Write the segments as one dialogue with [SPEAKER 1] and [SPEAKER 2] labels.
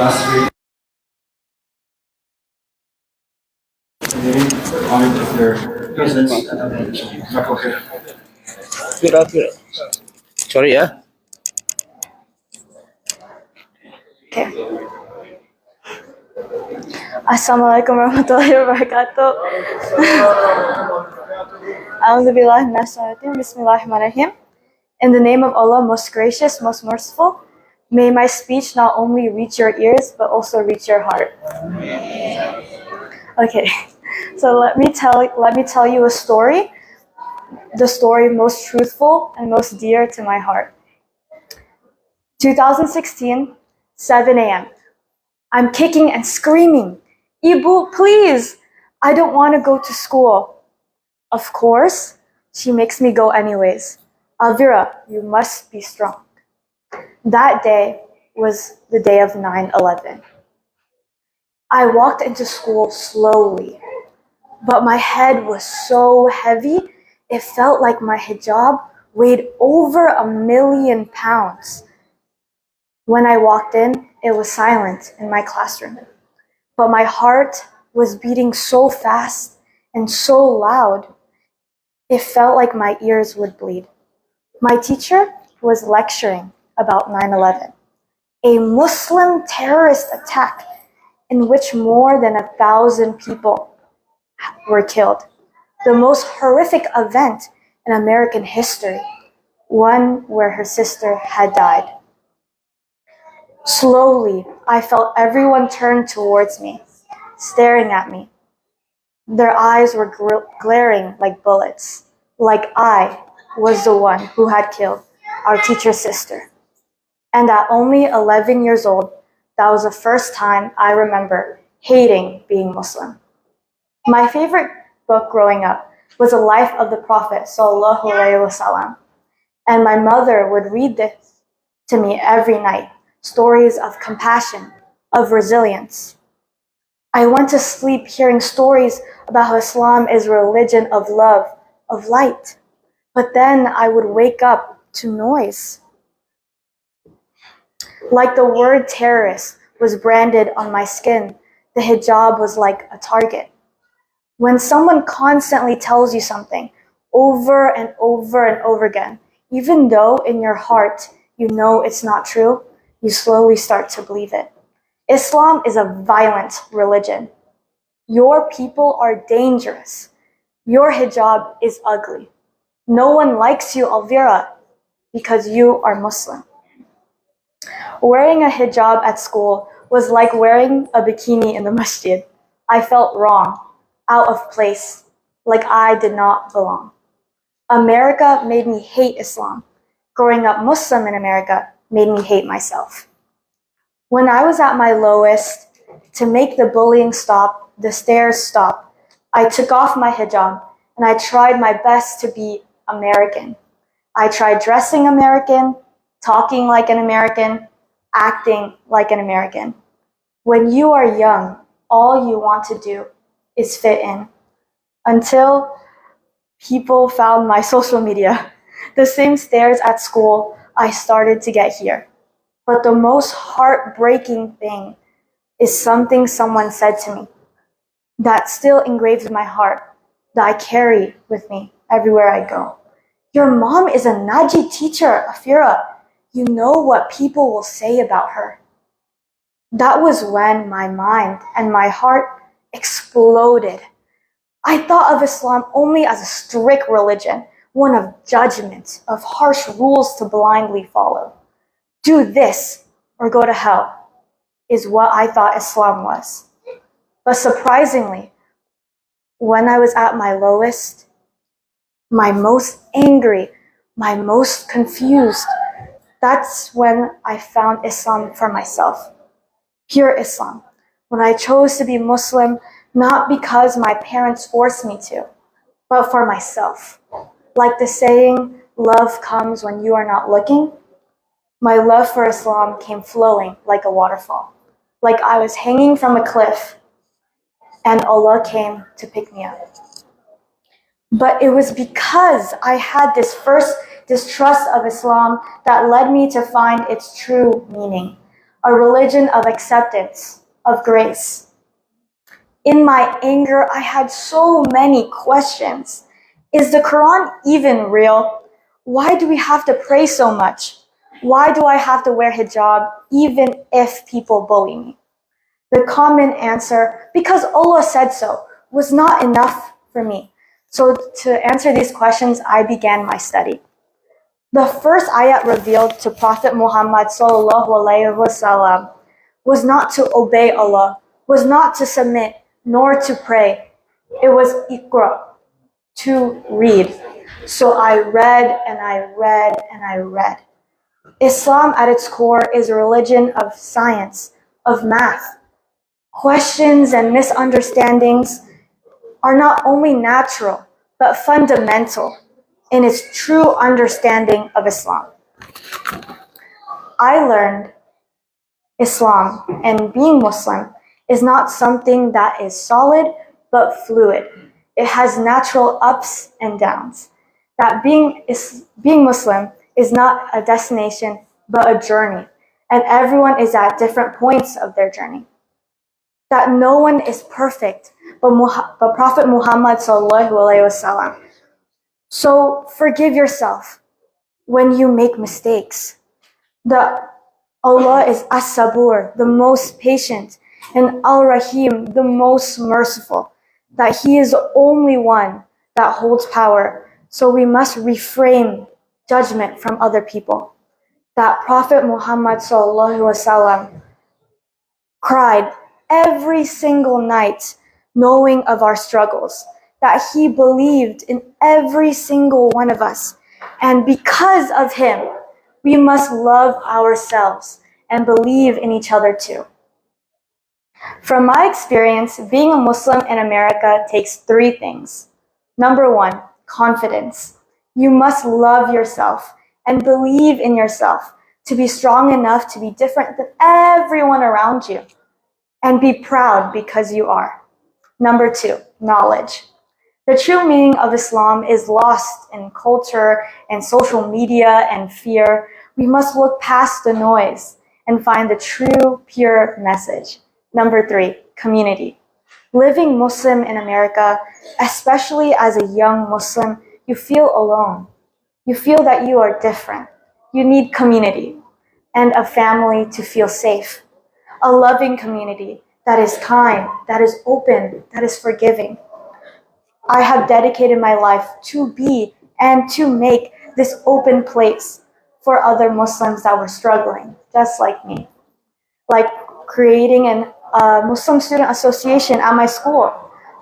[SPEAKER 1] last week. Honored with your presence at At-Thohir.
[SPEAKER 2] Alveera. Sorry ya.
[SPEAKER 3] Okay. Assalamualaikum warahmatullahi wabarakatuh. Alhamdulillah, Bismillahirrahmanirrahim. In the name of Allah, most gracious, most merciful, may my speech not only reach your ears, but also reach your heart. Okay, so let me tell you a story, the story most truthful and most dear to my heart. 2016, 7 a.m. I'm kicking and screaming, Ibu, please, I don't want to go to school. Of course, she makes me go anyways. Alveera, you must be strong. That day was the day of 9/11. I walked into school slowly, but my head was so heavy, it felt like my hijab weighed over 1,000,000 pounds. When I walked in, it was silent in my classroom, but my heart was beating so fast and so loud, it felt like my ears would bleed. My teacher was lecturing about 9/11, a Muslim terrorist attack in which more than 1,000 people were killed. The most horrific event in American history, one where her sister had died. Slowly, I felt everyone turn towards me, staring at me. Their eyes were glaring like bullets, like I was the one who had killed our teacher's sister. And at only 11 years old, that was the first time I remember hating being Muslim. My favorite book growing up was The Life of the Prophet Sallallahu Alaihi Wasallam, and my mother would read this to me every night, stories of compassion, of resilience. I went to sleep hearing stories about how Islam is a religion of love, of light, but then I would wake up to noise. Like the word terrorist was branded on my skin, the hijab was like a target. When someone constantly tells you something over and over and over again, even though in your heart you know it's not true, you slowly start to believe it. Islam is a violent religion. Your people are dangerous. Your hijab is ugly. No one likes you, Alveera, because you are Muslim. Wearing a hijab at school was like wearing a bikini in the masjid. I felt wrong, out of place, like I did not belong. America made me hate Islam. Growing up Muslim in America made me hate myself. When I was at my lowest, to make the bullying stop, the stares stop, I took off my hijab and I tried my best to be American. I tried dressing American, talking like an American, acting like an American. When you are young, all you want to do is fit in. Until people found my social media, the same stares at school I started to get here. But the most heartbreaking thing is something someone said to me that still engraves in my heart, that I carry with me everywhere I go. Your mom is a Naji teacher, Alveera. You know what people will say about her. That was when my mind and my heart exploded. I thought of Islam only as a strict religion, one of judgment, of harsh rules to blindly follow. Do this or go to hell is what I thought Islam was. But surprisingly, when I was at my lowest, my most angry, my most confused, that's when I found Islam for myself. Pure Islam. When I chose to be Muslim, not because my parents forced me to, but for myself. Like the saying, love comes when you are not looking, my love for Islam came flowing like a waterfall. Like I was hanging from a cliff and Allah came to pick me up. But it was because I had this first distrust of Islam that led me to find its true meaning. a religion of acceptance, of grace. In my anger, I had so many questions. Is the Quran even real? Why do we have to pray so much? Why do I have to wear hijab even if people bully me? The common answer, because Allah said so, was not enough for me. So to answer these questions, I began my study. The first ayat revealed to Prophet Muhammad ﷺ was not to obey Allah, was not to submit, nor to pray. It was Iqra, to read. So I read and I read and I read. Islam at its core is a religion of science, of math. Questions and misunderstandings are not only natural, but fundamental in its true understanding of Islam. I learned Islam and being Muslim is not something that is solid, but fluid. It has natural ups and downs. That being Muslim is not a destination, but a journey. And everyone is at different points of their journey. That no one is perfect, but Prophet Muhammad ﷺ. So forgive yourself when you make mistakes. That Allah is As-Sabur, the most patient, and Al-Rahim, the most merciful. That He is the only one that holds power. So we must reframe judgment from other people. That Prophet Muhammad ﷺ cried every single night knowing of our struggles, that he believed in every single one of us. And because of him, we must love ourselves and believe in each other too. From my experience, being a Muslim in America takes three things. Number one, confidence. You must love yourself and believe in yourself to be strong enough to be different than everyone around you. And be proud because you are. Number two, knowledge. The true meaning of Islam is lost in culture and social media and fear. We must look past the noise and find the true, pure message. Number three, community. Living Muslim in America, especially as a young Muslim, you feel alone. You feel that you are different. You need community and a family to feel safe. A loving community that is kind, that is open, that is forgiving. I have dedicated my life to be and to make this open place for other Muslims that were struggling, just like me. Like creating a Muslim student association at my school,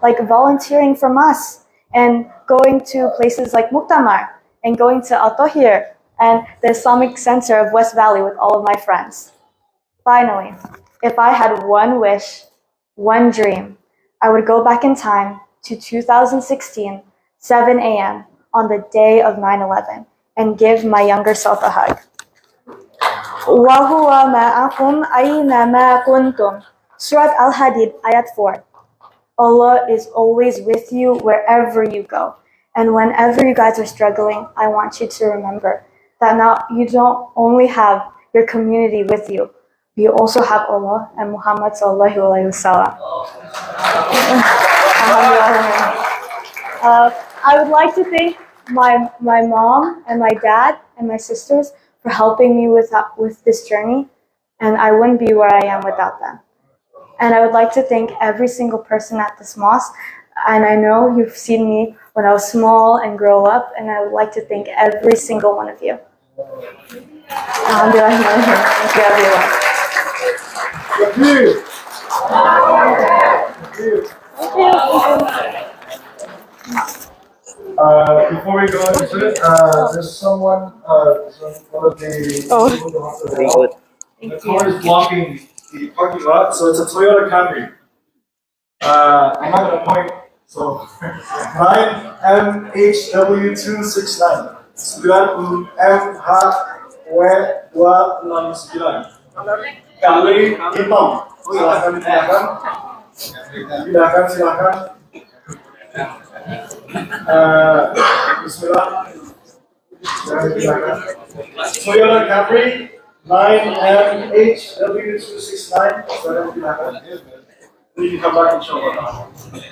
[SPEAKER 3] like volunteering for mosques and going to places like Muktamar and going to At-Thohir and the Islamic Center of West Valley with all of my friends. Finally, if I had one wish, one dream, I would go back in time to 2016, 7 a.m. on the day of 9/11 and give my younger self a hug. وَهُوَ مَعَكُمْ أَيْنَمَا كُنْتُمْ. Surat Al-Hadid, Ayat 4. Allah is always with you wherever you go. And whenever you guys are struggling, I want you to remember that now you don't only have your community with you, you also have Allah and Muhammad sallallahu alaihi wasallam. I would like to thank my mom and my dad and my sisters for helping me with this journey, and I wouldn't be where I am without them. And I would like to thank every single person at this mosque, and I know you've seen me when I was small and grow up, and I would like to thank every single one of you. Alhamdulillah. Thank you, everyone.
[SPEAKER 1] Before we go into it, there's someone, one of the
[SPEAKER 2] Very good.
[SPEAKER 1] the car is blocking the parking lot, so it's a Toyota Camry. I'm not gonna point, so 9MHW269. 9MH269. Camry hitam. Silakan. Bismillah. Toyota Camry 9MHW269. So then you can come back and show what.